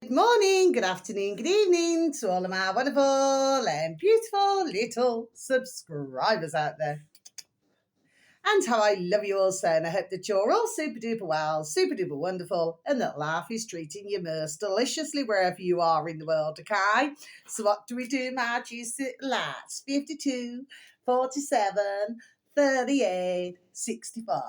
Good morning, good afternoon, good evening to all of my wonderful and beautiful little subscribers out there. And how I love you all so, and I hope that you're all super duper well, super duper wonderful, and that life is treating you most deliciously wherever you are in the world, okay? So what do we do, my juicy lads? 52, 47, 38, 64.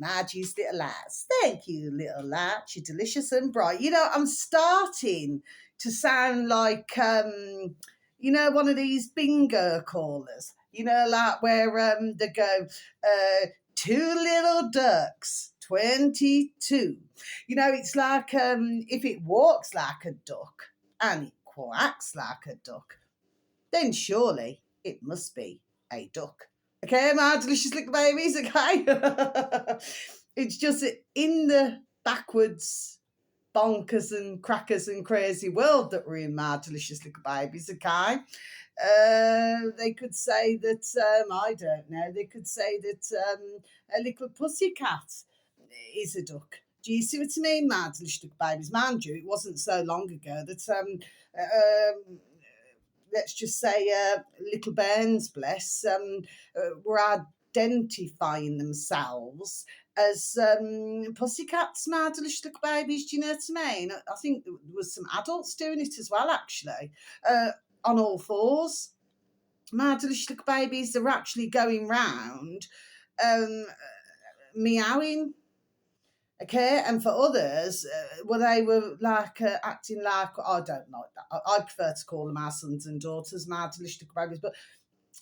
My juicy little lads. Thank you, little lads. You're delicious and bright. You know, I'm starting to sound like, one of these bingo callers. You know, like where they go, two little ducks, 22. You know, it's like if it walks like a duck and it quacks like a duck, then surely it must be a duck. Okay, my delicious little babies, okay? It's just in the backwards bonkers and crackers and crazy world that we're in, my delicious little babies, okay? They could say that, I don't know, they could say that a little pussycat is a duck. Do you see what I mean, my delicious little babies? Mind you, it wasn't so long ago that, let's just say, little bairns, bless, were identifying themselves as pussycats, my delicious little babies. Do you know what I mean? I think there was some adults doing it as well, actually. On all fours. My delicious little babies are actually going round meowing. Okay, and for others, they were like acting like, I don't like that. I prefer to call them our sons and daughters, my delicious little babies, but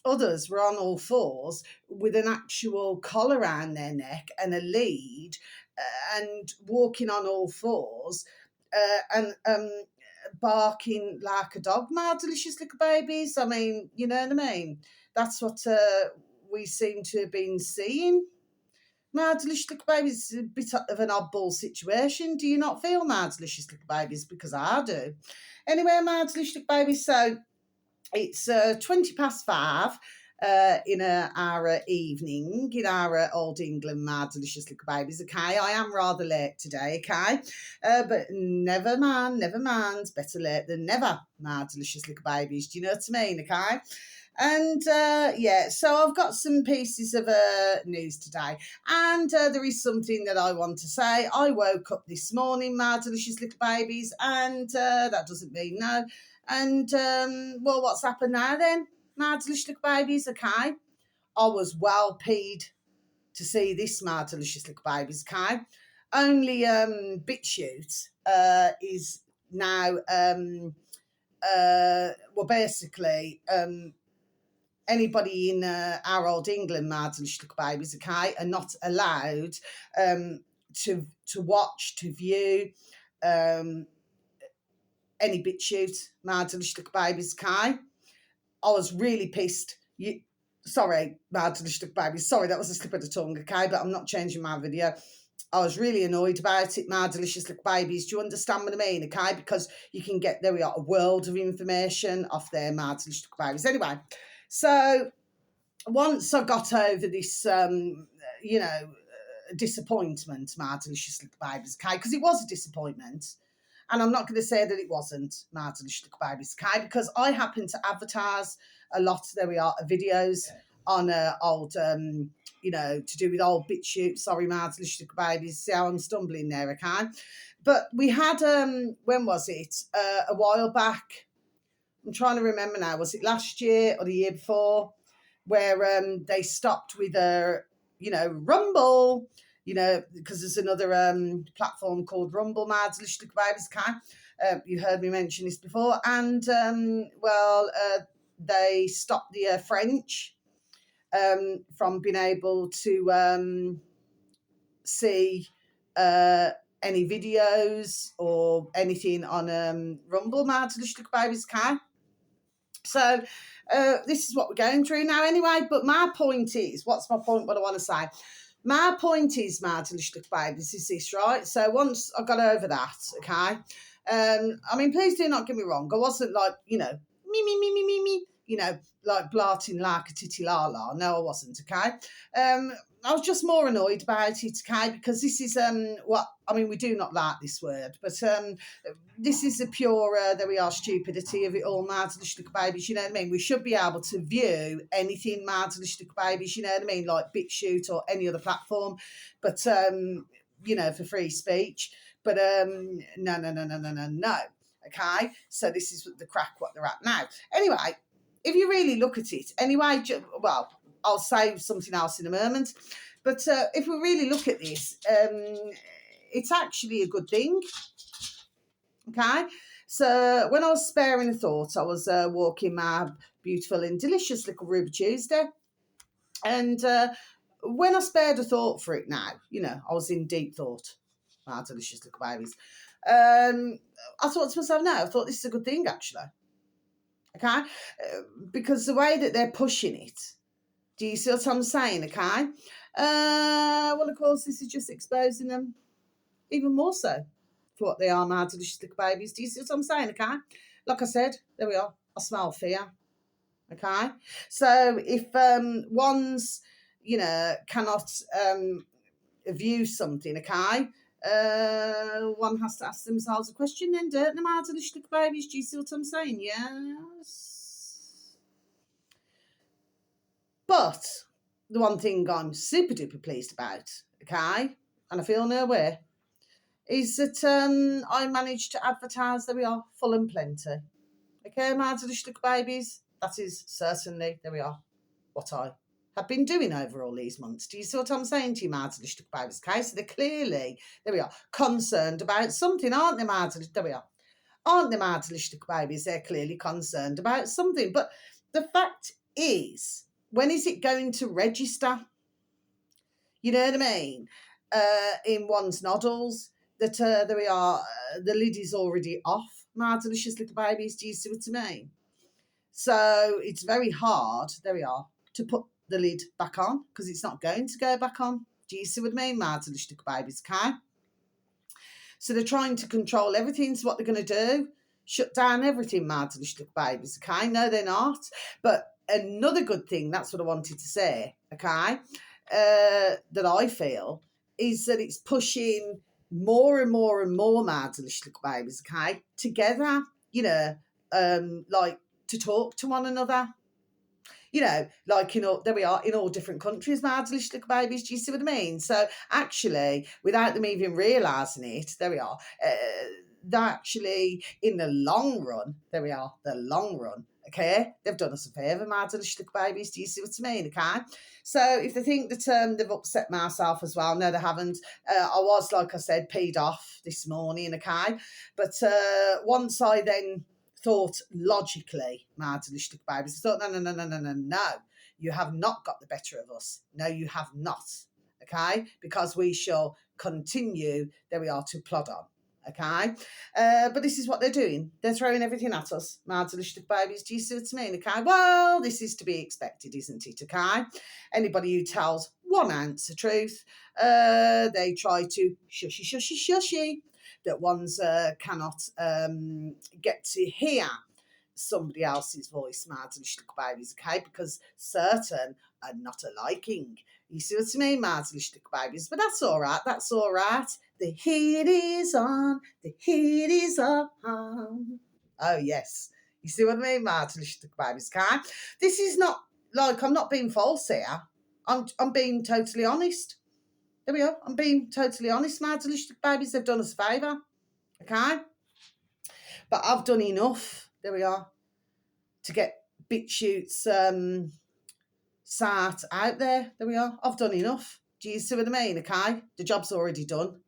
others were on all fours with an actual collar around their neck and a lead and walking on all fours and barking like a dog, my delicious little babies. I mean, you know what I mean? That's what we seem to have been seeing. My delicious little babies, a bit of an oddball situation. Do you not feel, my delicious little babies? Because I do. Anyway, my delicious little babies, so it's 20 past 5 in our evening in our old England, my delicious little babies, okay? I am rather late today, okay? But never mind, better late than never, my delicious little babies. Do you know what I mean, okay? And so I've got some pieces of news today, and there is something that I want to say. I woke up this morning, my delicious little babies, and that doesn't mean no. And what's happened now then, my delicious little babies? Okay, I was well peed to see this, my delicious little babies. Okay, only BitChute is now basically anybody in our old England, my delicious little babies, okay, are not allowed to watch, to view any BitChute, my delicious little babies, okay. I was really pissed. Sorry, my delicious little babies. Sorry, that was a slip of the tongue, okay, but I'm not changing my video. I was really annoyed about it, my delicious little babies. Do you understand what I mean? Okay, because you can get, there we are, a world of information off there, my delicious little babies. Anyway, so once I got over this, disappointment, my delicious little babies, okay, because it was a disappointment. And I'm not going to say that it wasn't, my delicious little babies, okay, because I happen to advertise a lot, there we are, videos on old, to do with old BitChute. Sorry, my delicious little babies, see how I'm stumbling there, okay? But we had, when was it? A while back. I'm trying to remember now. Was it last year or the year before? Where they stopped with Rumble, because there's another platform called Rumble, my delicious little babies, you heard me mention this before. And, they stopped the French from being able to see any videos or anything on Rumble, my delicious little babies, So this is what we're going through now anyway. But my point is, what's my point? What I want to say? My point is, my delicious little babies, is this, right? So once I got over that, okay, please do not get me wrong. I wasn't like, me, like blarting like a titty la la. No, I wasn't, okay? I was just more annoyed about it, okay, because this is what I mean. We do not like this word, but this is the pure there we are stupidity of it all. Mad little babies, you know what I mean. We should be able to view anything mad little babies, you know what I mean, like BitChute or any other platform, but you know, for free speech. But no. Okay, so this is the crack what they're at now. Anyway, if you really look at it, anyway, well, I'll say something else in a moment. But if we really look at this, it's actually a good thing. Okay. So when I was sparing a thought, I was walking my beautiful and delicious little Ruby Tuesday. And when I spared a thought for it now, you know, I was in deep thought. My delicious little babies. I thought to myself, no, I thought this is a good thing, actually. Okay. Because the way that they're pushing it, do you see what I'm saying? Okay. Well, of course, this is just exposing them even more so for what they are, my delicious little babies. Do you see what I'm saying? Okay. Like I said, there we are. I smell fear. Okay. So if one's, you know, cannot view something, okay, one has to ask themselves a question then, don't they, my delicious little babies? Do you see what I'm saying? Yes. But the one thing I'm super duper pleased about, okay, and I feel no way, is that I managed to advertise that we are full and plenty. Okay, my delicious little babies, that is certainly, there we are, what I have been doing over all these months. Do you see what I'm saying to you, my delicious little babies? Okay, so they're clearly, there we are, concerned about something, aren't they, my delicious, there we are. Aren't they, my delicious little babies? They're clearly concerned about something. But the fact is, when is it going to register? You know what I mean? In one's noddles, that there we are, the lid is already off, my delicious little babies. Do you see what I mean? So it's very hard, there we are, to put the lid back on because it's not going to go back on. Do you see what I mean, my delicious little babies? Okay. So they're trying to control everything. So what they're going to do, shut down everything, my delicious little babies. Okay. No, they're not. But another good thing, that's what I wanted to say, okay, that I feel is that it's pushing more and more and more mad delicious little babies, okay, together, you know, like to talk to one another. You know, like, you know, there we are in all different countries, mad delicious little babies. Do you see what I mean? So actually, without them even realising it, there we are. They're actually, in the long run, there we are, the long run, okay, they've done us a favour, my delicious little babies. Do you see what I mean? Okay, so if they think that they've upset myself as well, no, they haven't. I was, like I said, peed off this morning, okay, but once I then thought logically, my delicious little babies, I thought, no, you have not got the better of us. No, you have not, okay, because we shall continue, there we are, to plod on. Okay, but this is what they're doing. They're throwing everything at us, my delicious babies. Do you see what I mean? Okay, well, this is to be expected, isn't it? Okay, anybody who tells 1 ounce of truth, they try to shushy that ones cannot get to hear somebody else's voice, my delicious babies. Okay, because certain are not a liking. You see what I mean, my delicious babies? But that's all right. That's all right. The heat is on. The heat is on. Oh, yes. You see what I mean, my delicious babies? Okay? This is not like I'm not being false here. I'm being totally honest. There we are. I'm being totally honest, my delicious babies. They've done us a favour. Okay? But I've done enough. There we are. To get BitChute's site out there. There we are. I've done enough. Do you see what I mean? Okay? The job's already done.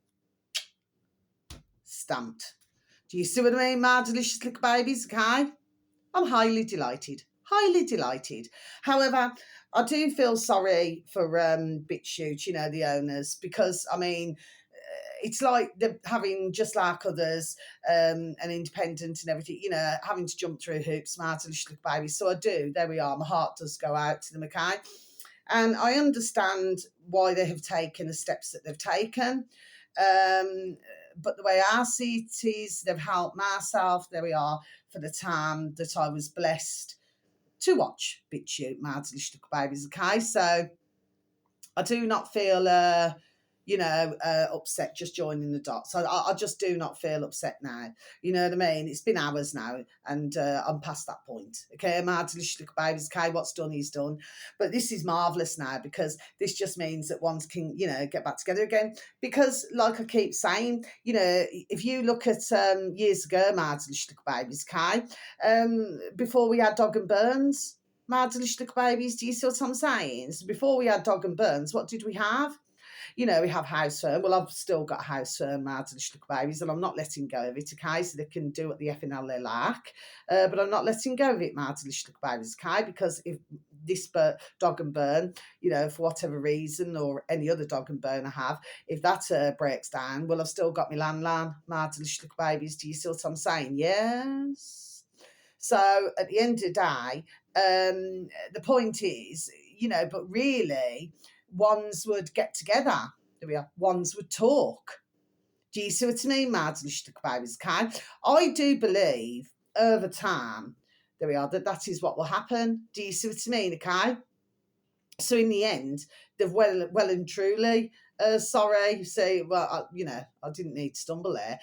Stamped. Do you see what I mean, my delicious little babies? Okay? I'm highly delighted. Highly delighted. However, I do feel sorry for BitChute, you know, the owners, because, I mean, it's like they're having, just like others, an independent and everything, you know, having to jump through hoops, my delicious little babies. So I do. There we are. My heart does go out to them, okay? And I understand why they have taken the steps that they've taken. But the way I see it is they've helped myself, there we are, for the time that I was blessed to watch BitChute, my delicious little babies, okay? So I do not feel, upset just joining the dots. I just do not feel upset now. You know what I mean? It's been hours now, and I'm past that point. Okay, my delicious little babies. Okay, what's done is done. But this is marvellous now, because this just means that ones can, get back together again. Because, like I keep saying, if you look at years ago, my delicious little babies, okay, before we had Dog and Burns, my delicious little babies, do you see what I'm saying? So before we had Dog and Burns, what did we have? We have House Firm. Well, I've still got House Firm, my delicious little babies, and I'm not letting go of it, okay? So they can do what the effing hell they like. But I'm not letting go of it, my delicious little babies, okay? Because if this Dog and Burn, for whatever reason, or any other Dog and Burn I have, if that breaks down, well, I've still got my Lan, my delicious little babies. Do you see what I'm saying? Yes. So at the end of the day, the point is, but really, ones would get together. There we are. Ones would talk. Do you see what I mean, my delicious little babies? Okay? I do believe over time, there we are, that is what will happen. Do you see what I mean? Okay? So in the end, they've well and truly, sorry, say, well, I didn't need to stumble there.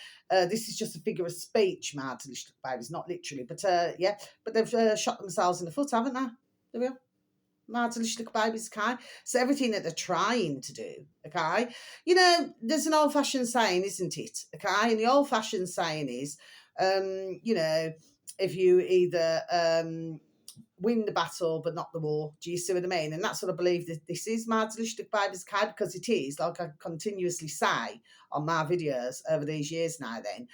This is just a figure of speech, my delicious little babies, not literally, but yeah, but they've shot themselves in the foot, haven't they? There we are. My delicious little babies, okay? So everything that they're trying to do, okay? There's an old-fashioned saying, isn't it? Okay? And the old-fashioned saying is, if you either win the battle but not the war, do you see what I mean? And that's what I believe that this is, my delicious little babies, okay? Because it is, like I continuously say on my videos over these years now then,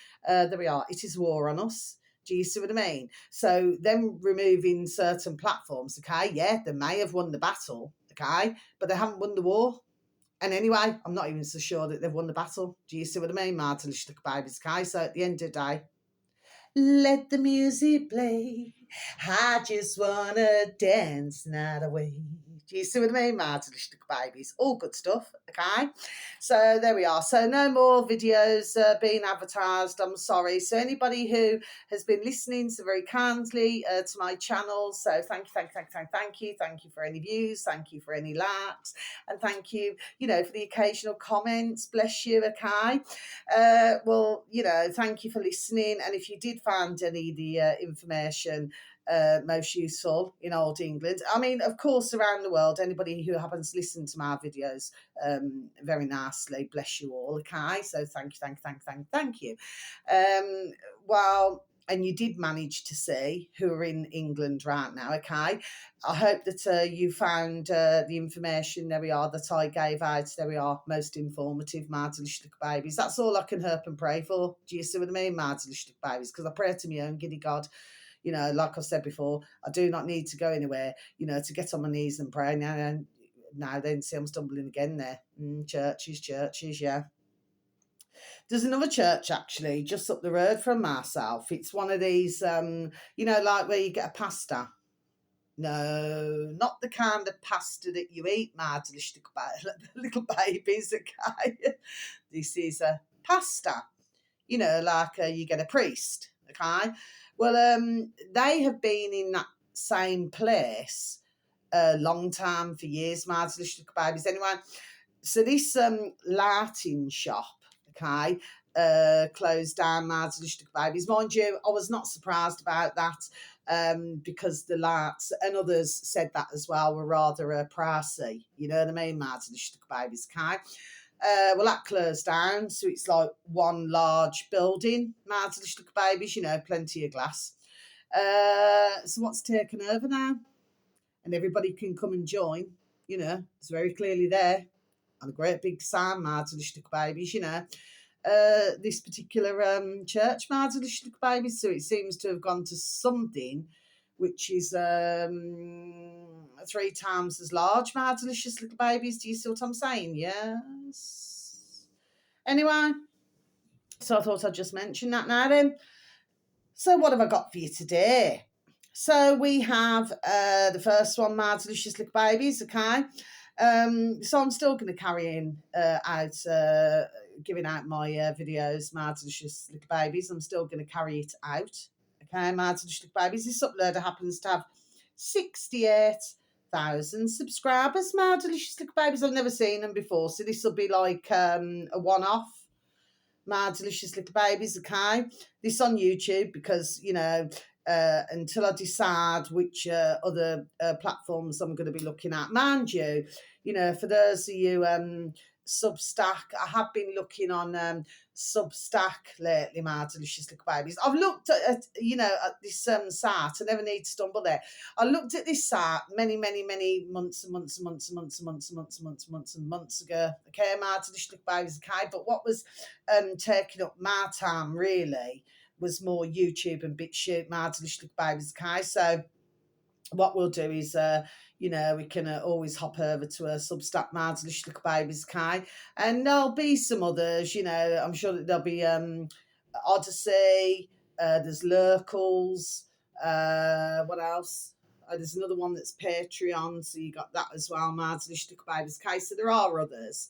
there we are, it is war on us. Do you see what I mean? So them removing certain platforms, okay, yeah, they may have won the battle, okay, but they haven't won the war. And anyway, I'm not even so sure that they've won the battle. Do you see what I mean, Martin? Babies, okay? So at the end of the day, let the music play. I just wanna dance night away. Do you see what I mean, Martin? Babies, all good stuff, okay? So there we are. So no more videos being advertised. I'm sorry. So anybody who has been listening so very kindly to my channel, so thank you. Thank you for any views. Thank you for any likes, and thank you, for the occasional comments. Bless you, okay? Well, thank you for listening. And if you did find any of the information most useful in old England, I mean, of course, around the world, anybody who happens to listen to my videos very nicely, bless you all, okay? So thank you. Well, and you did manage to see who are in England right now, okay? I hope that you found the information, there we are, that I gave out, there we are, most informative, my delicious little babies. That's all I can hope and pray for. Do you see what I mean, my delicious little babies? Because I pray to my own giddy God. Like I've said before, I do not need to go anywhere, to get on my knees and pray. Now then, see, I'm stumbling again there. Churches, yeah. There's another church, actually, just up the road from myself. It's one of these, like where you get a pasta. No, not the kind of pasta that you eat, my delicious little babies, okay? This is a pasta, like you get a priest, okay? Well, they have been in that same place a long time, for years, my delicious little babies. Anyway, so this Latin shop, okay, closed down, my delicious little babies. Mind you, I was not surprised about that because the lights and others said that as well were rather pricey. You know what I mean, my delicious little babies, okay? Well, that closed down, so it's like one large building. My delicious little babies, plenty of glass. So what's taken over now? And everybody can come and join. It's very clearly there on a great big sign, my delicious little babies. This particular church, my delicious little babies. So it seems to have gone to something which is 3 times as large, my delicious little babies. Do you see what I'm saying? Yes. Anyway, so I thought I'd just mention that now then. So what have I got for you today? So we have the first one, my delicious little babies, okay? So I'm still going to carry giving out my videos, my delicious little babies. I'm still going to carry it out. Okay, my delicious little babies. This uploader happens to have 68 1,000 subscribers, my delicious little babies. I've never seen them before, so this will be like a one-off, my delicious little babies. Okay, this on YouTube because, you know, until I decide which other platforms I'm going to be looking at. Mind you, you know, for those of you Substack, I have been looking on Substack lately, my delicious little babies. I've looked at you know, at this site. I never need to stumble there. I looked at this site many months and months ago. Okay, my delicious little babies. Okay, but what was taking up my time really was more YouTube and BitChute, my delicious little babies. Okay, so what we'll do is, you know, we can always hop over to a Substack, my delicious little babies, Kai, and there'll be some others, you know, I'm sure that there'll be Odyssey, there's Lurkles, what else? There's another one that's Patreon, so you got that as well, my delicious little babies, Kai, so there are others,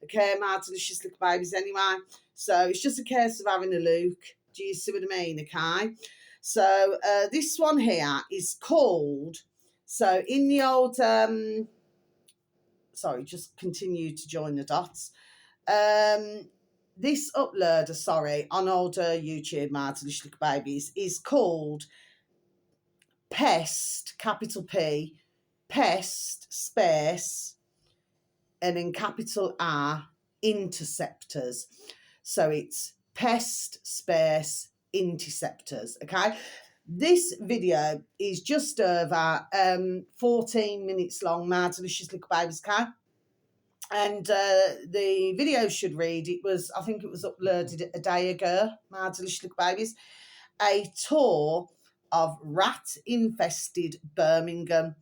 okay, my delicious little babies anyway, so it's just a case of having a look, do you see what I mean, okay? So this one here is called, so in the old, sorry, just continue to join the dots. This uploader, sorry, on older YouTube, my delicious little babies, is called Pest, capital P, Pest, space, and then capital R, Interceptors. So it's Pest, space, Interceptors, okay? This video is just over 14 minutes long, my delicious little babies, okay? And the video should read, I think it was uploaded a day ago, my delicious little babies, a tour of rat-infested Birmingham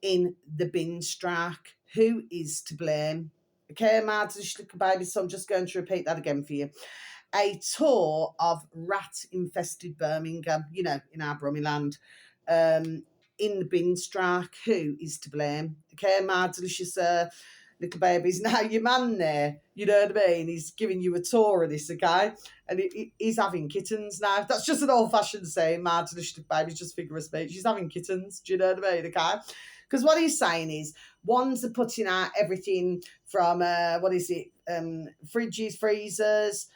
in the bin strike. Who is to blame? Okay, my delicious little babies, so I'm just going to repeat that again for you. A tour of rat-infested Birmingham, you know, in our Brummyland, in the bin strike. Who is to blame? Okay, my delicious little babies. Now, your man there, you know what I mean, he's giving you a tour of this, okay? And he's having kittens now. That's just an old-fashioned saying, my delicious little babies, just figure of speech. He's having kittens, do you know what I mean, okay? Because what he's saying is, ones are putting out everything from, fridges, freezers,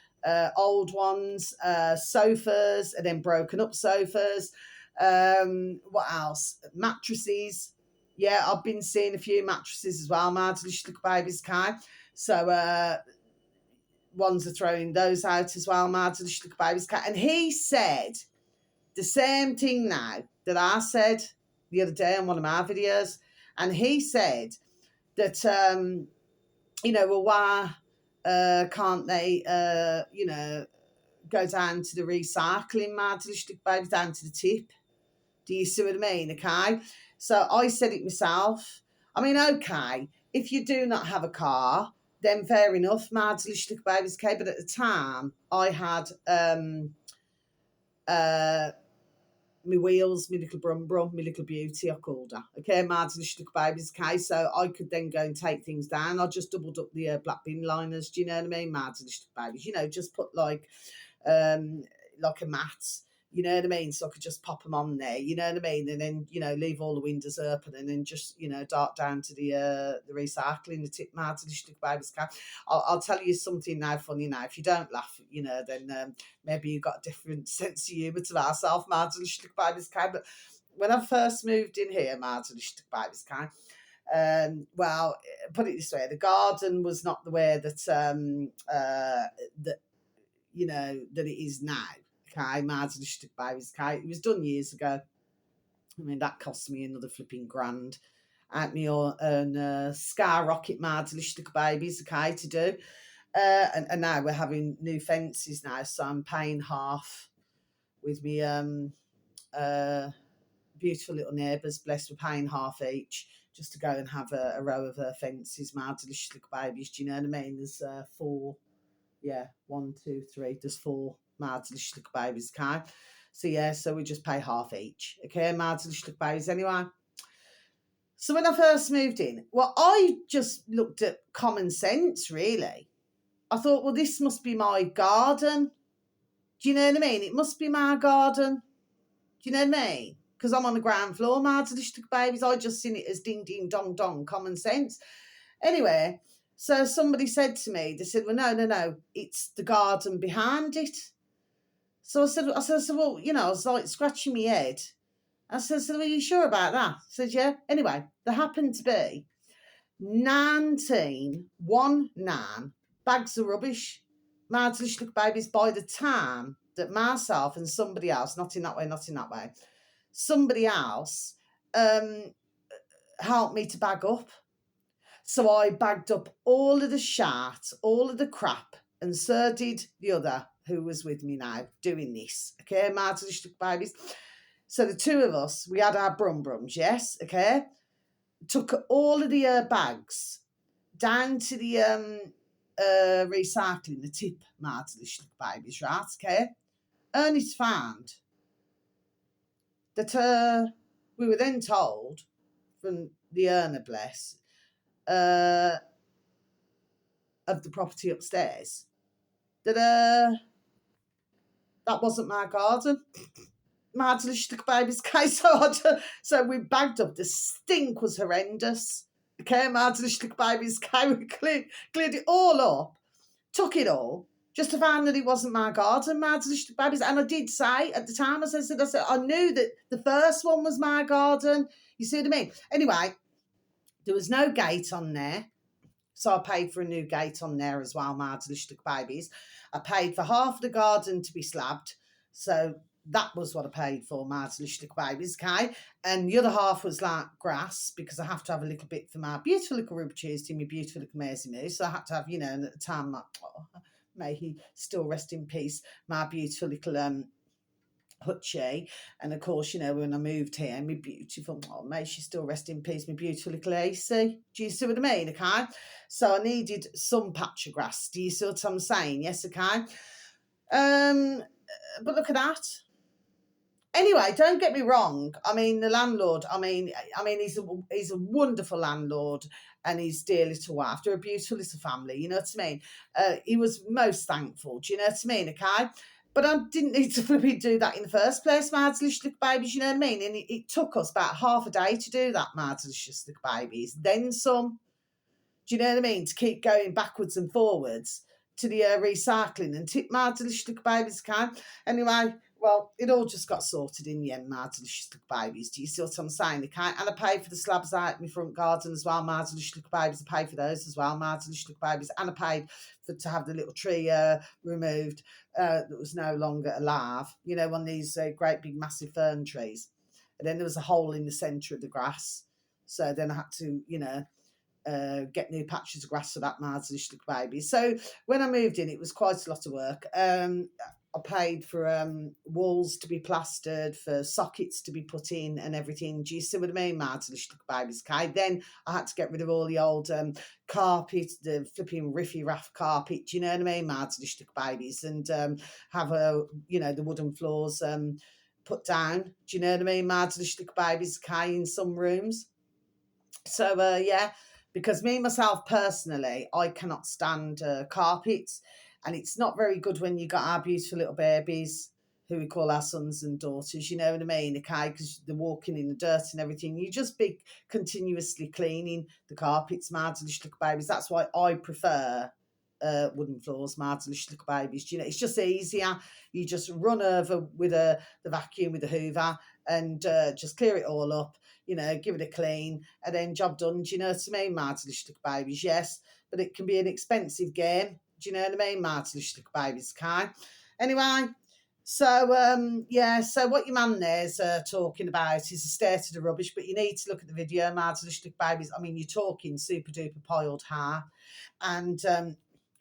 old ones, sofas, and then broken up sofas. What else? Mattresses. Yeah, I've been seeing a few mattresses as well, my delicious little babies, Kai. So ones are throwing those out as well, my delicious little babies, Kai. And he said the same thing now that I said the other day on one of my videos. And he said that, you know, well, why can't they, you know, go down to the recycling, my delicious little babies, down to the tip? Do you see what I mean? Okay. So I said it myself. I mean, okay, if you do not have a car, then fair enough, my delicious little babies, okay. But at the time, I had my wheels, my little brum, my little beauty, I called her. Okay, my delicious little babies, okay. So I could then go and take things down. I just doubled up the black bin liners. Do you know what I mean? My delicious little babies. You know, just put like a mat. You know what I mean? So I could just pop them on there, you know what I mean? And then, you know, leave all the windows open and then just, you know, dart down to the recycling, the tip, my delicious little babies. I'll tell you something now funny now. If you don't laugh, you know, then maybe you've got a different sense of humour to myself, my delicious little babies. But when I first moved in here, my delicious little babies, well, put it this way, the garden was not the way that, that you know, that it is now. Okay, my delicious babies, okay. It was done years ago. I mean, that cost me another flipping grand at me own skyrocket, my delicious babies, okay, to do. And now we're having new fences now, so I'm paying half with me beautiful little neighbours, blessed, we're paying half each just to go and have a row of fences, my delicious babies. Do you know what I mean? There's 4, yeah, 1, 2, 3, there's 4. My delicious little babies, okay? So yeah, so we just pay half each, okay? My delicious little babies anyway. So when I first moved in, well, I just looked at common sense, really. I thought, well, this must be my garden. Do you know what I mean? It must be my garden. Do you know what I mean? because I'm on the ground floor, Mardlish babies. I just seen it as ding, ding, dong, dong, common sense. Anyway, so somebody said to me, they said, well, no, it's the garden behind it. So I said, well, you know, I was like scratching my head. I said, so are you sure about that? I said, yeah. Anyway, there happened to be 19 bags of rubbish, Mardlish babies, by the time that myself and somebody else, not in that way, somebody else helped me to bag up. So I bagged up all of the shart, all of the crap, and so did the other who was with me now doing this. Okay, Mardlish babies. So the two of us, we had our brums, yes, okay? Took all of the bags down to the recycling, the tip, Mardlish babies, right, okay? Only to find that we were then told from the owner, bless, of the property upstairs, that that wasn't my garden. Mardlish babies, okay? So we bagged up. The stink was horrendous. Okay, Mardlish babies, okay? We cleared it all up, took it all, just to find that it wasn't my garden, Mardlish babies. And I did say at the time, as I said, I knew that the first one was my garden. You see what I mean? Anyway, there was no gate on there. So I paid for a new gate on there as well, Mardlish babies. I paid for half of the garden to be slabbed. So that was what I paid for, Mardlish babies, okay? And the other half was like grass, because I have to have a little bit for my beautiful little rubber Tuesday, my beautiful little Maisie Moose. So I had to have, you know, and at the time, may he still rest in peace, my beautiful little Hutchie. And of course, you know, when I moved here, my beautiful, may she still rest in peace, my beautiful little AC. Do you see what I mean? Okay. So I needed some patch of grass. Do you see what I'm saying? Yes, okay. But look at that. Anyway, don't get me wrong. I mean, the landlord, I mean, he's a wonderful landlord, and his dear little wife. They're a beautiful little family, you know what I mean? He was most thankful, do you know what I mean, okay? But I didn't need to flipping do that in the first place, Mardlish babies, you know what I mean? And it took us about half a day to do that, Mardlish babies. Then some, do you know what I mean? To keep going backwards and forwards to the recycling and tip Mardlish babies, okay? Anyway, well, it all just got sorted in the end, Mardlish babies. Do you see what I'm saying? Okay? And I paid for the slabs out in my front garden as well, Mardlish babies. I paid for those as well, Mardlish babies. And I paid to have the little tree removed that was no longer alive. You know, one of these great big massive fern trees. And then there was a hole in the centre of the grass. So then I had to, you know, get new patches of grass for that Mardlish babies. So when I moved in, it was quite a lot of work. I paid for walls to be plastered, for sockets to be put in and everything. Do you see what I mean, Mardlish babies? Okay. Then I had to get rid of all the old carpet, the flipping riffy raff carpet. Do you know what I mean, Mardlish babies? And have you know, the wooden floors put down. Do you know what I mean, Mardlish babies? Okay, in some rooms. So yeah, because me myself personally, I cannot stand carpets. And it's not very good when you got our beautiful little babies, who we call our sons and daughters, you know what I mean, okay? Because they're walking in the dirt and everything. You just be continuously cleaning the carpets, Mardlish babies. That's why I prefer wooden floors, Mardlish babies. Do you know, it's just easier. You just run over with the vacuum, with the hoover, and just clear it all up, you know, give it a clean, and then job done. Do you know what I mean, Mardlish babies? Yes, but it can be an expensive game. Do you know what I mean, Mardlish babies, okay? Anyway, so yeah, so what your man there's talking about is the state of the rubbish, but you need to look at the video, Mardlish babies. I mean, you're talking super duper piled hair, and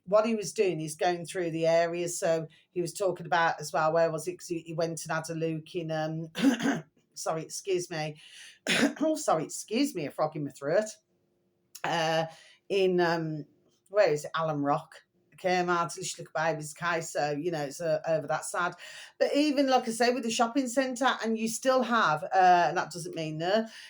what he was doing is going through the areas. So he was talking about as well, where was it? 'Cause he went and had a look in sorry, excuse me. Oh, sorry, excuse me, a frog in my throat. In where is it? Alum Rock. Okay, Mardlish babies, okay, so you know it's over that side. But even like I say, with the shopping centre, and you still have, and that doesn't mean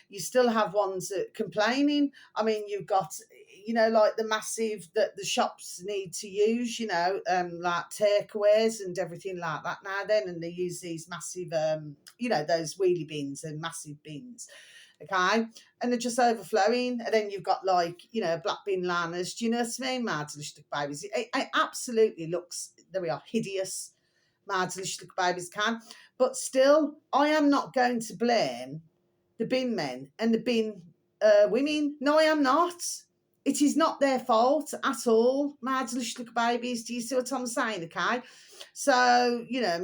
you still have ones that complaining. I mean, you've got, you know, like the massive that the shops need to use, you know, like takeaways and everything like that now then, and they use these massive, you know, those wheelie bins and massive bins, okay, and they're just overflowing, and then you've got like, you know, black bin liners, do you know what I mean, mad little babies, it absolutely looks, there we are, hideous, mad little babies can, but still, I am not going to blame the bin men and the bin women. No, I am not. It is not their fault at all. Mad little babies. Do you see what I'm saying? Okay. So, you know,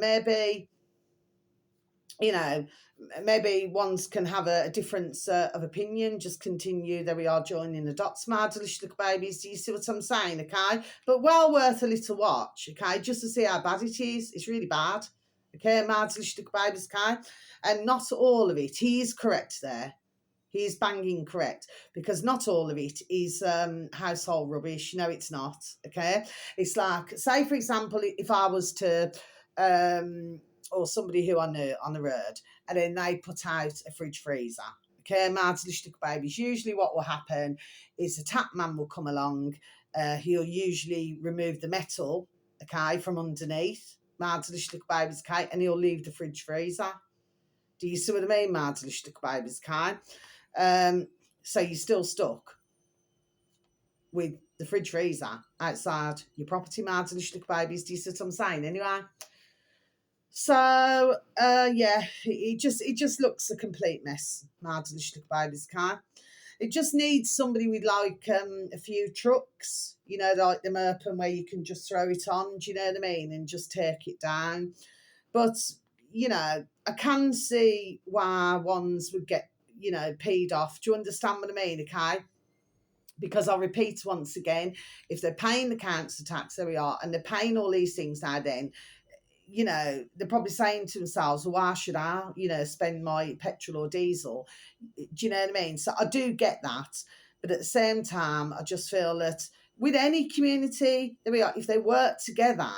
maybe ones can have a difference of opinion, just continue, there we are, joining the dots, mad little babies, do you see what I'm saying, okay? But well worth a little watch, okay, just to see how bad it is. It's really bad, okay, mad little babies, okay? And not all of it, he is correct there. He is banging correct, because not all of it is household rubbish. No, it's not, okay? It's like, say, for example, if I was to... or somebody who I knew on the road, and then they put out a fridge freezer. Okay, mad little babies. Usually, what will happen is a tap man will come along. He'll usually remove the metal, okay, from underneath. Mad little babies, okay, and he'll leave the fridge freezer. Do you see what I mean, mad little babies, okay? So you're still stuck with the fridge freezer outside your property, mad little babies. Do you see what I'm saying? Anyway. So yeah, it just looks a complete mess. Mad little babies, car. It just needs somebody with like a few trucks, you know, like them open where you can just throw it on. Do you know what I mean? And just take it down. But you know, I can see why ones would get, you know, peed off. Do you understand what I mean? Okay. Because I'll repeat once again, if they're paying the council tax, there we are, and they're paying all these things now, then, you know, they're probably saying to themselves, well, why should I, you know, spend my petrol or diesel? Do you know what I mean? So I do get that. But at the same time, I just feel that with any community, there we are, if they work together,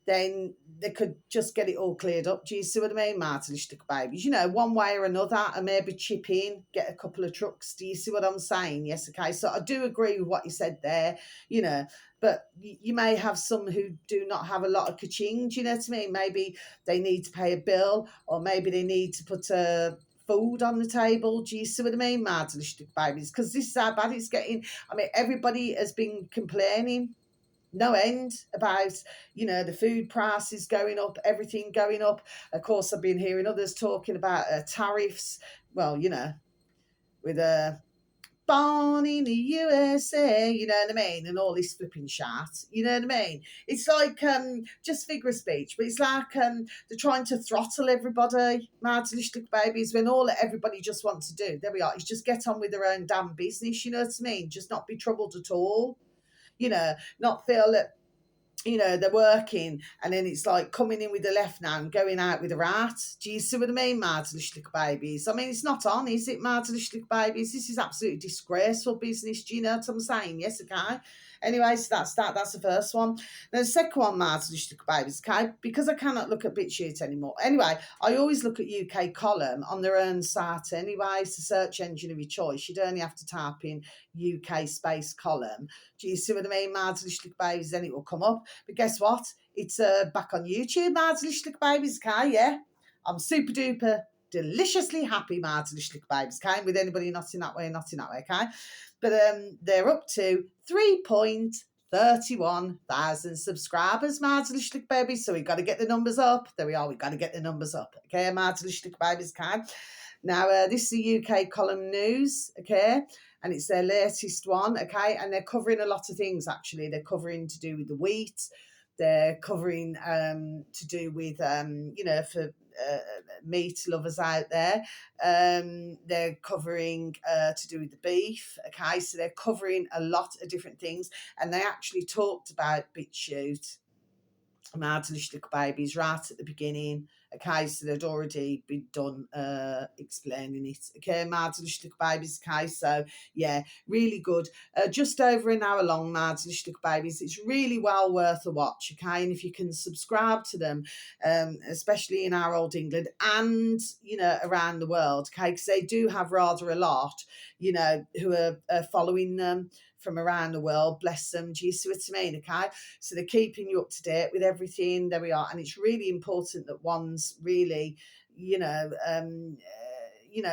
then they could just get it all cleared up. Do you see what I mean, Martin? Little babies, you know, one way or another, and maybe chip in, get a couple of trucks. Do you see what I'm saying? Yes, okay. So I do agree with what you said there, you know, but you may have some who do not have a lot of ka-ching. Do you know what I mean? Maybe they need to pay a bill, or maybe they need to put food on the table. Do you see what I mean, Martin? Little babies, because this is how bad it's getting. I mean, everybody has been complaining no end about, you know, the food prices going up, everything going up. Of course, I've been hearing others talking about tariffs. Well, you know, with born in the USA, you know what I mean, and all this flipping shit, you know what I mean. It's like just figure of speech, but it's like they're trying to throttle everybody, mad little babies, when all that everybody just wants to do, there we are, is just get on with their own damn business, you know what I mean, just not be troubled at all. You know, not feel that, you know, they're working and then it's like coming in with the left now and going out with the right. Do you see what I mean, mad little babies? I mean, it's not on, is it, mad little babies? This is absolutely disgraceful business. Do you know what I'm saying? Yes, okay. Anyway, so that's that. That's the first one. Then the second one, mad little babies, okay? Because I cannot look at BitChute anymore. Anyway, I always look at UK Column on their own site anyway. It's a search engine of your choice. You'd only have to type in UK space column. Do you see what I mean, mad little babies? Then it will come up. But guess what? It's back on YouTube, mad little babies, okay? Yeah. I'm super duper deliciously happy, mad little babies, okay? With anybody not in that way, okay? But they're up to 3.31,000 subscribers, mad little babies. So we've got to get the numbers up. There we are. We've got to get the numbers up, okay? Mad little babies, okay? Now, this is the UK Column News, okay? And it's their latest one, okay? And they're covering a lot of things, actually. They're covering to do with the wheat. They're covering to do with, you know, for meat lovers out there. They're covering to do with the beef, okay? So they're covering a lot of different things. And they actually talked about BitChute, mad little babies, right at the beginning. Okay, so they'd already been done explaining it. Okay, mad little babies. Okay, so yeah, really good. Just over an hour long, mad little babies. It's really well worth a watch. Okay, and if you can subscribe to them, especially in our old England and, you know, around the world, okay, because they do have rather a lot, you know, who are following them from around the world, bless them, do you see what I mean, okay? So they're keeping you up to date with everything, there we are, and it's really important that one's really,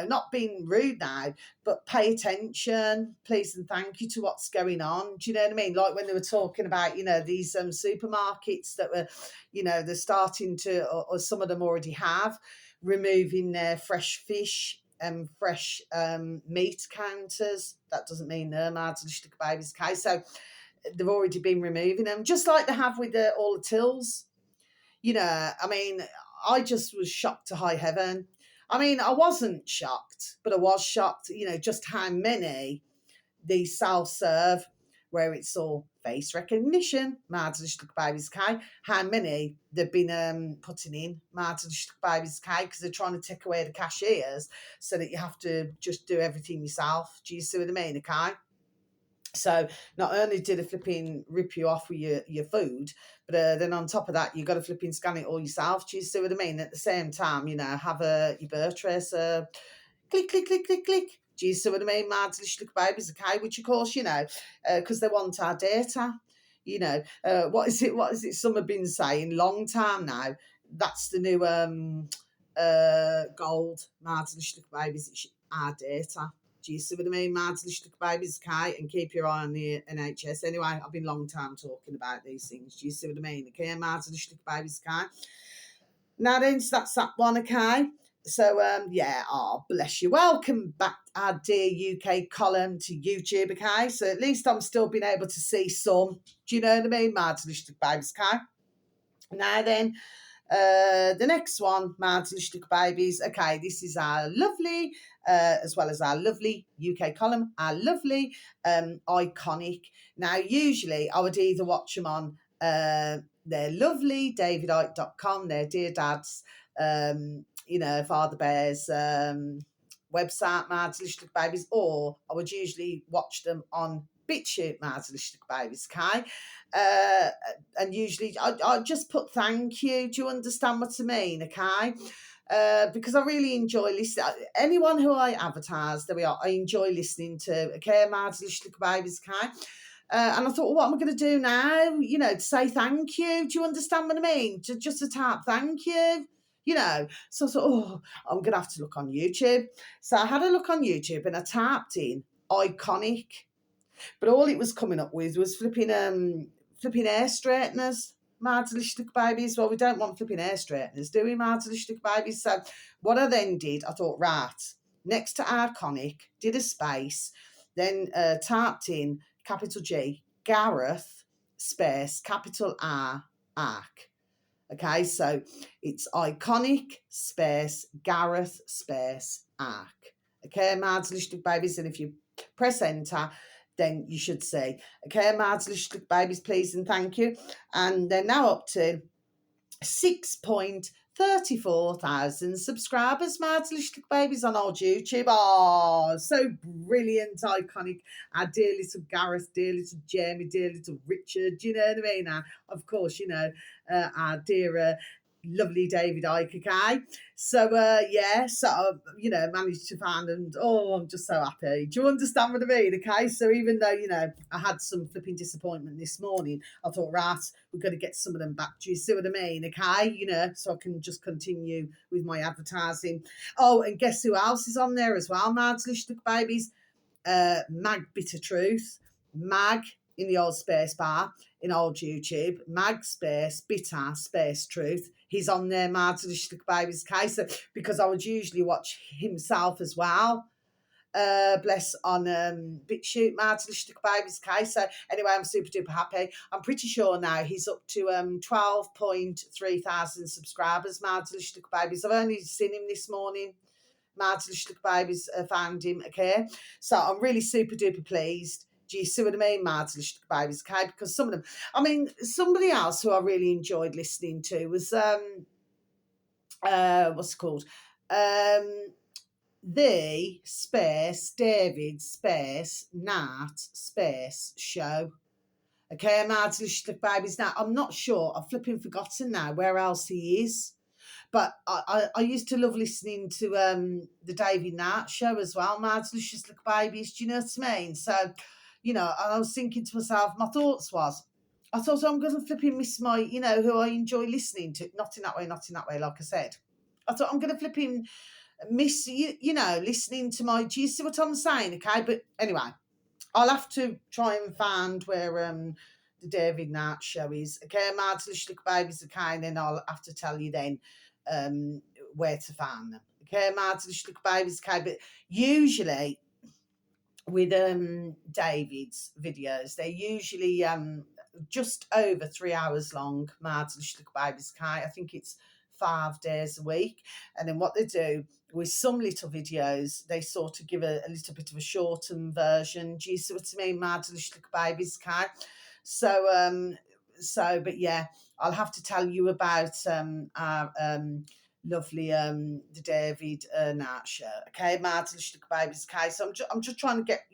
not being rude now, but pay attention, please and thank you, to what's going on. Do you know what I mean? Like when they were talking about, these supermarkets that were, they're starting to, or some of them already have, removing their fresh fish and fresh meat counters. That doesn't mean they're mad to babies. Okay, so they've already been removing them, just like they have with all the tills. I mean, I just was shocked to high heaven. I mean, I wasn't shocked, but I was shocked, just how many these self-serve, where it's all face recognition, babies, how many they've been putting in babies, because they're trying to take away the cashiers so that you have to just do everything yourself. Do you see what I mean, okay? So not only did a flipping rip you off with your food, but then on top of that, you've got to flipping scan it all yourself. Do you see what I mean? At the same time, have your birth tracer, click, click, click, click, click. Do you see what I mean? Mad little babies, okay? Which of course, because they want our data. What is it? Some have been saying long time now. That's the new gold. Mad little babies, it's our data. Do you see what I mean? Mads, little babies, okay? And keep your eye on the NHS. Anyway, I've been a long time talking about these things. Do you see what I mean? Okay, Mads, little babies, okay? Now then, so that's that one, okay? So, bless you. Welcome back, our dear UK column, to YouTube, okay? So at least I'm still being able to see some. Do you know what I mean? Mads, little babies, okay? Now then, the next one, Mads, little babies. Okay, this is our lovely, as well as our lovely UK column, our lovely Iconic. Now, usually I would either watch them on their lovely davidicke.com, their Dear Dads, Father Bear's website, Mads, little babies, or I would usually watch them on BitChute, Mads, little babies, okay? And usually I just put thank you. Do you understand what I mean? Okay. Because I really enjoy listening. Anyone who I advertise, there we are, I enjoy listening to. Okay, Mads, little babies, okay. And I thought, well, what am I going to do now? To say thank you. Do you understand what I mean? Just to tap thank you. So I thought, I'm going to have to look on YouTube. So I had a look on YouTube and I tapped in Iconic. But all it was coming up with was flipping hair straighteners, Mads, little babies. Well, we don't want flipping hair straighteners, do we, Mads, little babies? So what I then did, I thought, right, next to Iconic, did a space, then typed in capital G, Gareth, space, capital R, Arc. Okay, so it's Iconic, space, Gareth, space, Arc. Okay, Mads, little babies, and if you press enter, then you should see. Okay, Mads, little babies, please and thank you. And they're now up to 6.34,000 subscribers, Mads, little babies, on old YouTube. Oh, so brilliant, Iconic. Our dear little Gareth, dear little Jamie, dear little Richard. Do you know what I mean? Of course, our dear lovely David Icke, okay? So, managed to find, and I'm just so happy. Do you understand what I mean, okay? So even though, I had some flipping disappointment this morning, I thought, right, we've got to get some of them back. Do you see what I mean, okay? So I can just continue with my advertising. Oh, and guess who else is on there as well, Mads, little babies? Mag Bitter Truth. Mag in the old space bar in old YouTube, Mag space Bitter space Truth. He's on there, Mads, little babies, case, because I would usually watch himself as well. Bless, on BitChute, Mads, little babies, case. So anyway, I'm super duper happy. I'm pretty sure now he's up to 12.3 thousand subscribers, Mads, little babies. I've only seen him this morning. Mads, little babies, found him, okay? So I'm really super duper pleased. Do you see what I mean, Mads, little babies, okay? Because some of them, I mean, somebody else who I really enjoyed listening to was, what's it called? The space, David space, Nat space show. Okay, Mads, little babies. Now, I'm not sure, I've flipping forgotten now where else he is. But I used to love listening to the David Nat show as well, Mads, little babies. Do you know what I mean? So, and I was thinking to myself, my thoughts was, I thought I'm going to flipping miss my, who I enjoy listening to. Not in that way, like I said. I thought I'm going to flipping miss, listening to my, do you see what I'm saying? Okay, but anyway, I'll have to try and find where the David Nart show is. Okay, Mads Little Babies, okay, and then I'll have to tell you then where to find them. Okay, Mads Little Babies, okay, but usually with David's videos, they're usually just over 3 hours long. Mads Little Babies, okay, I think it's 5 days a week, and then what they do with some little videos, they sort of give a little bit of a shortened version. Do you see what I mean? Mads Little Babies, okay. But yeah, I'll have to tell you about our lovely the David Nart show. Okay, Mads Little Babies, okay. So I'm just trying to get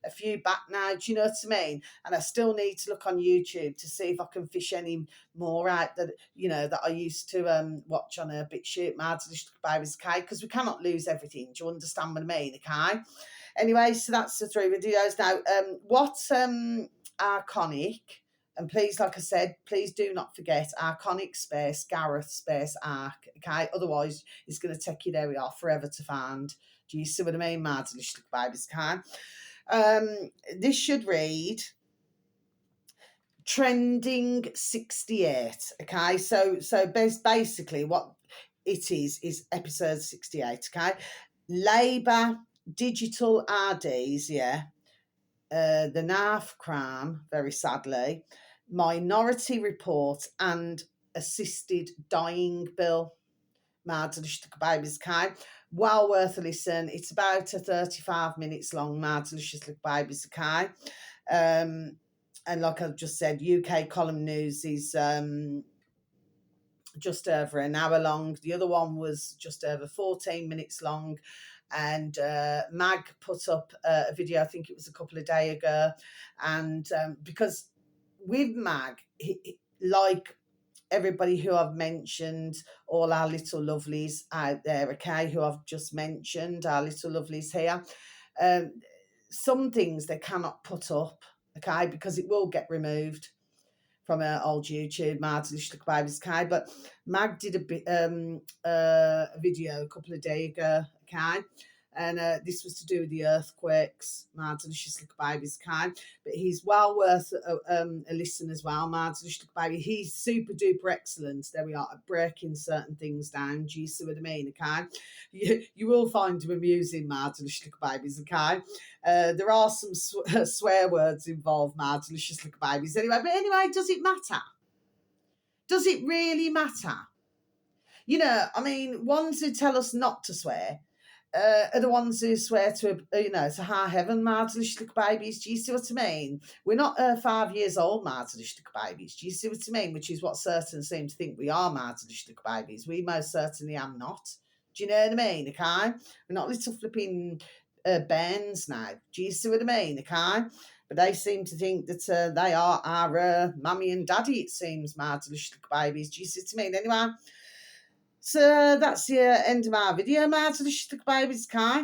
a few back now. Do you know what I mean? And I still need to look on YouTube to see if I can fish any more out that that I used to watch on a BitChute, Mads Little Babies, okay. Because we cannot lose everything. Do you understand what I mean? Okay. Anyway, so that's the 3 videos now. What's Arconic? And please, like I said, please do not forget Arconic space Gareth space Arc. Okay, otherwise it's going to take you there we are forever to find. Do you see what I mean, Mads Little Babies? Okay. This should read trending 68. Okay, so basically what it is episode 68. Okay, Labour digital RDs, yeah. The NAF crime, very sadly, Minority Report, and Assisted Dying Bill. Mads Little Babies, okay. Well worth a listen. It's about 35 minutes long, Mads Little Babies, okay. And like I just said, UK column news is just over an hour long. The other one was just over 14 minutes long. And Mag put up a video, I think it was a couple of days ago. And because with Mag, like everybody who I've mentioned, all our little lovelies out there, okay, who I've just mentioned, our little lovelies here, some things they cannot put up, okay, because it will get removed from old YouTube, Mads Little Babies, okay. But Mag did a video a couple of days ago, okay. And this was to do with the earthquakes, Mads Little Babies, okay. But he's well worth a listen as well, Mads Little Baby. He's super duper excellent. There we are, at breaking certain things down. Do you see what I mean, okay? You will find him amusing, Mads Little Babies, okay. There are some swear words involved, Mads Little Babies. Anyway, does it matter? Does it really matter? I mean, ones who tell us not to swear are the ones who swear to, to high heaven, Mads Little Babies. Do you see what I mean? We're not 5 years old, Mads Little Babies. Do you see what I mean? Which is what certain seem to think we are, Mads Little Babies. We most certainly am not. Do you know what I mean? Okay? We're not little flipping bairns now. Do you see what I mean? Okay? But they seem to think that they are our mummy and daddy, it seems, Mads Little Babies. Do you see what I mean? Anyway, so that's the end of my video, Mads Little Babies, okay?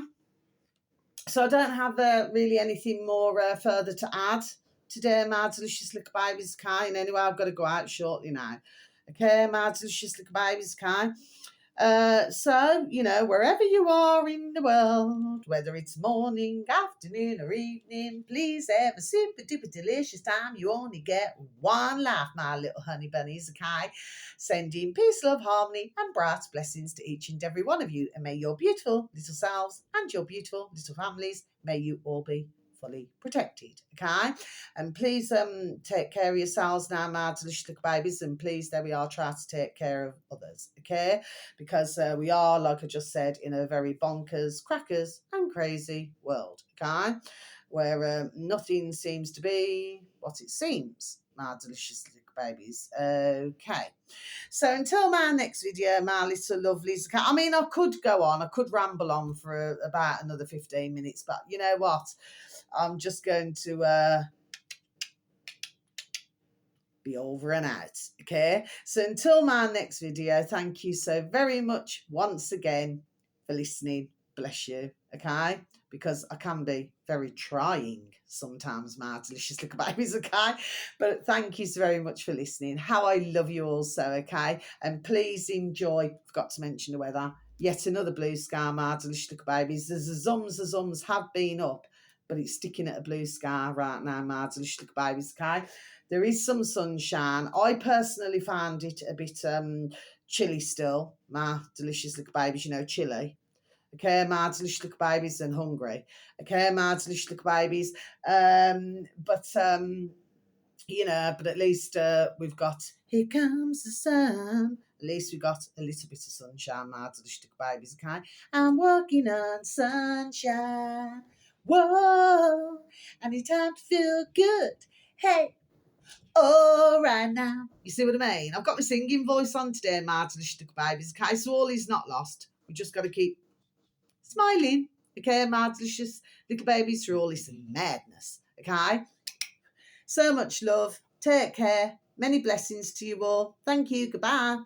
So I don't have really anything more further to add today, Mads Little Babies, okay? And anyway, I've got to go out shortly now. Okay, Mads Little Babies, okay? So, wherever you are in the world, whether it's morning, afternoon, or evening, please have a super duper delicious time. You only get one life, my little honey bunnies, okay? Sending peace, love, harmony, and bright blessings to each and every one of you. And may your beautiful little selves and your beautiful little families, may you all be fully protected, okay? And please take care of yourselves now, Mads Little Babies, and please, there we are, try to take care of others, okay? Because we are, like I just said, in a very bonkers, crackers, and crazy world, okay? Where nothing seems to be what it seems, Mads Little Babies, okay? So until my next video, my little lovelies, I mean, I could go on, I could ramble on for about another 15 minutes, but you know what? I'm just going to be over and out, okay? So until my next video, thank you so very much once again for listening. Bless you, okay? because I can be very trying sometimes, my delicious little babies, okay? But thank you so very much for listening. How I love you all so, okay? And please enjoy, forgot to mention the weather, yet another blue sky, my delicious little babies. The zums have been up, but it's sticking at a blue sky right now, my delicious little babies, okay? There is some sunshine. I personally found it a bit chilly still, my delicious little babies, you know, chilly. Okay, my delicious little babies and hungry. Okay, my delicious little babies. You know, but at least we've got here comes the sun. At least we got a little bit of sunshine, my delicious little babies. Okay, I'm walking on sunshine. Whoa, I need time to feel good. Hey, all right now. You see what I mean? I've got my singing voice on today, my delicious little babies. Okay, so all is not lost. We just got to keep smiling. Okay, my delicious little babies, through all this madness. Okay, so much love. Take care. Many blessings to you all. Thank you. Goodbye.